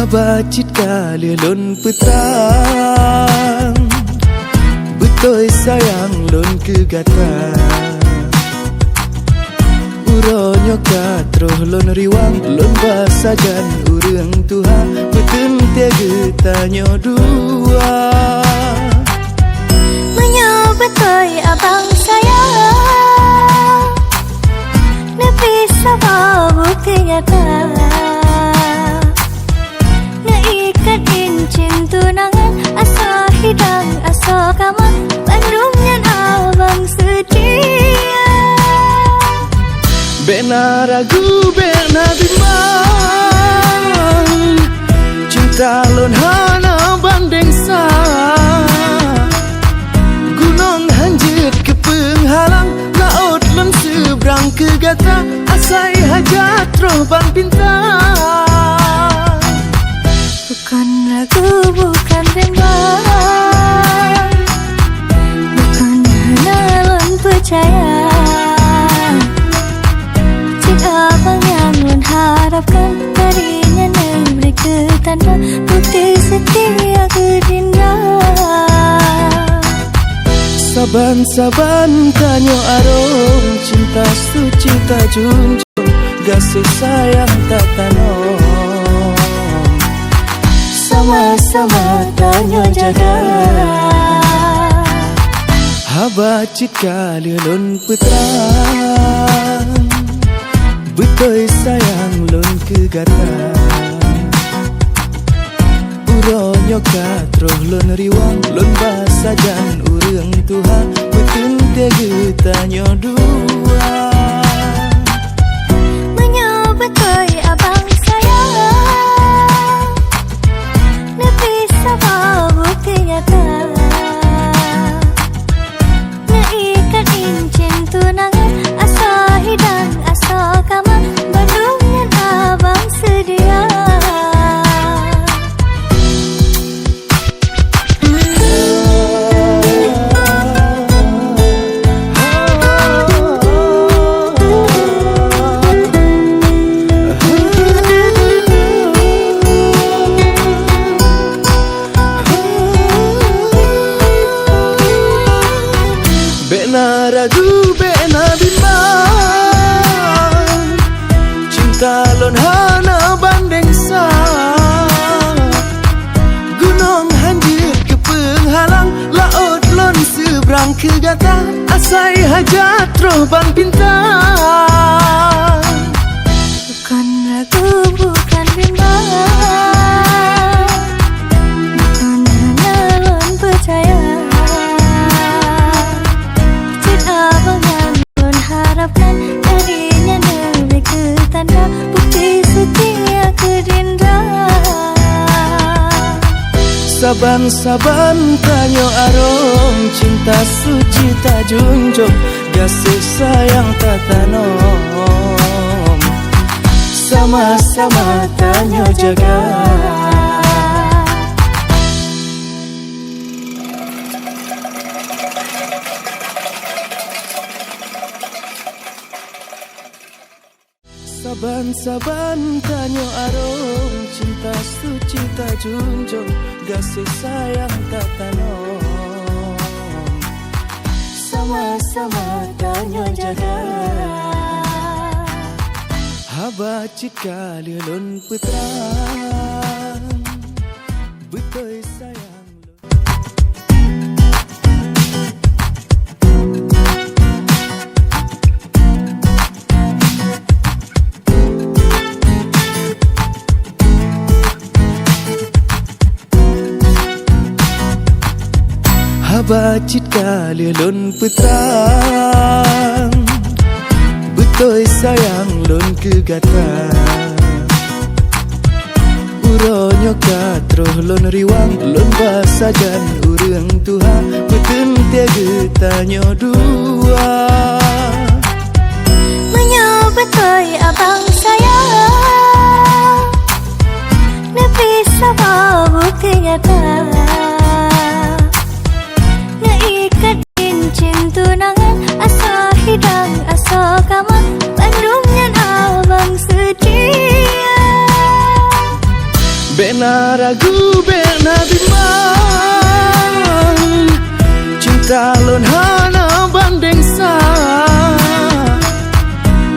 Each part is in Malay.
Habacit kali lon petang Betul sayang lon kegata Uronyo katroh lon riwang lon basajan urang Tuhan Beten tiga tanyo dua Menyobatoi abang sayang Nepi sama bukti nyata Naikat incin tunangan Asa hidang asa kamang Bandungnya abang sedia Bena ragu bena bimbang Cinta lon hana banding sah Gunung hanjit ke penghalang Laut lon seberang ke gata Asai hajat roh bang bintang Bukan ragu, bukan bimbang Bukan hana lon percaya Jika abang yang lon harapkan Darinya negeri ketanda Bukti setia gerinda Saban-saban tanyo arong Cinta suci tak junjung Kasih sayang tak tanom Sama-sama tanyo jaga Habacit kali lon petang Betul sayang lon kegata Uronyo katroh lon riwang lon basajan urang Tuhan Beten tiga tanyo dua Menyobatoi abang sayang Nepi sama bukti nyata Naikat incin tunangan Asa hidang asa kamang Bandungnya abang sedia Bena ragu, bena bimbang Cinta lon hana banding sah Gunung hanjit ke penghalang Laut lon seberang ke gata Asai hajat roh bang bintang Bukan ragu, bukan bimbang Bukan hanya lon percaya Abang yang lon harapkan Darinya negeri ketanda Bukti setia gerinda Saban-saban tanyo arong Cinta suci tak junjung Kasih sayang tak tanom Sama-sama tanyo jaga Saban-saban tanyo arong Cinta suci tak junjung Kasih sayang tak tanom Sama-sama tanyo jaga Habacit kali lon petang Betul sayang Habacit kali lon petang Betul sayang lon kegata Uronyo katroh lon riwang lon basajan urang Tuhan Beten tiga tanyo dua Menyobatoi abang sayang Nepi sama bukti nyata Naikat incin tunangan Asa hidang asa kamang Bandungnya abang sedia Bena ragu bena bimbang, cinta lon hana banding sa.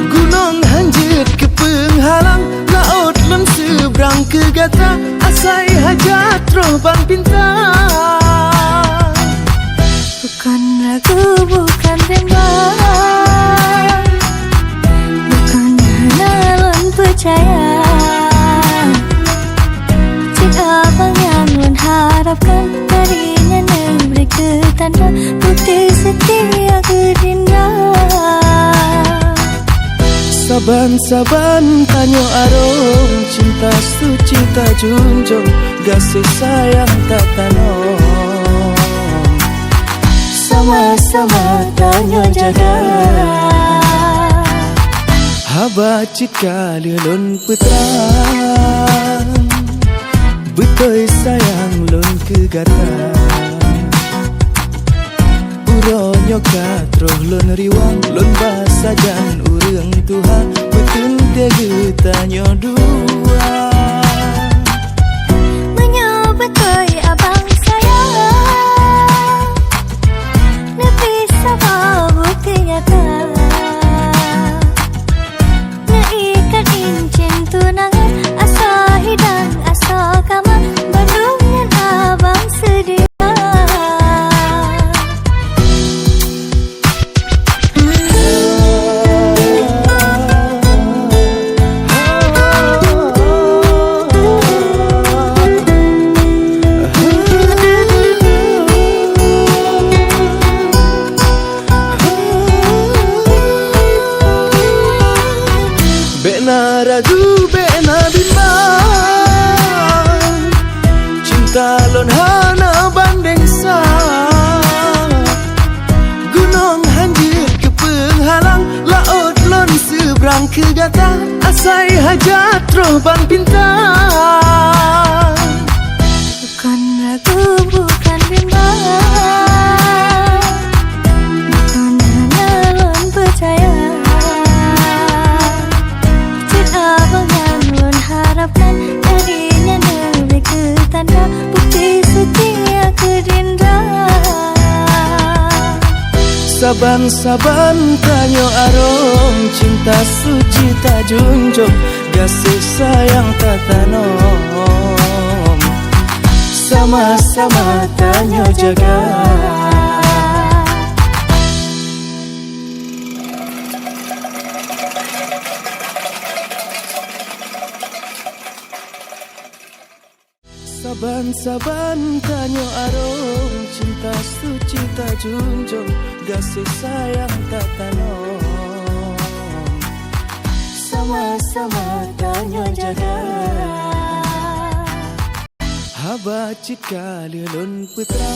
Gunung hanjit ke penghalang, laut lon seberang ke gata, asai hajat roban bintang. Bukan ragu, bukan bimbang, bukan hana lon percaya. Abang yang lun harapkan darinya negeri ketanda, bukti setia gerinda. Saban-saban tanyo arom, cinta suci tak junjung, kasih sayang tak tanom. Sama-sama tanyo jaga. Haba cika lelon putrang, betul sayang lon ke gata. Uronyo katroh lon riwang, lon basajan urang Tuhan, betul tege tanyo dua. Menyobetoi abang sayang, nepi sama bukti nyata. Naikat incin tunangan, asa hidang asa kama, Bandung dan abang sedia. Bena ragu bena bimbang, cinta lon hana banding sa. Gunung hanjit ke penghalang, laut lon seberang ke gata, asai hajat roban bintang. Bukan ragu, bukan bimbang, bukan hanya lon percaya. Abang yang lon harapkan darinya negeri ketanda, bukti setia gerinda. Saban-saban tanyo arom, cinta suci tak junjung, kasih sayang tak tanom. Sama-sama tanyo jaga. Saban-saban tanyo arom, cinta suci tak junjung, kasih sayang tak tanom. Sama-sama tanyo jaga. Haba cika lelon putra,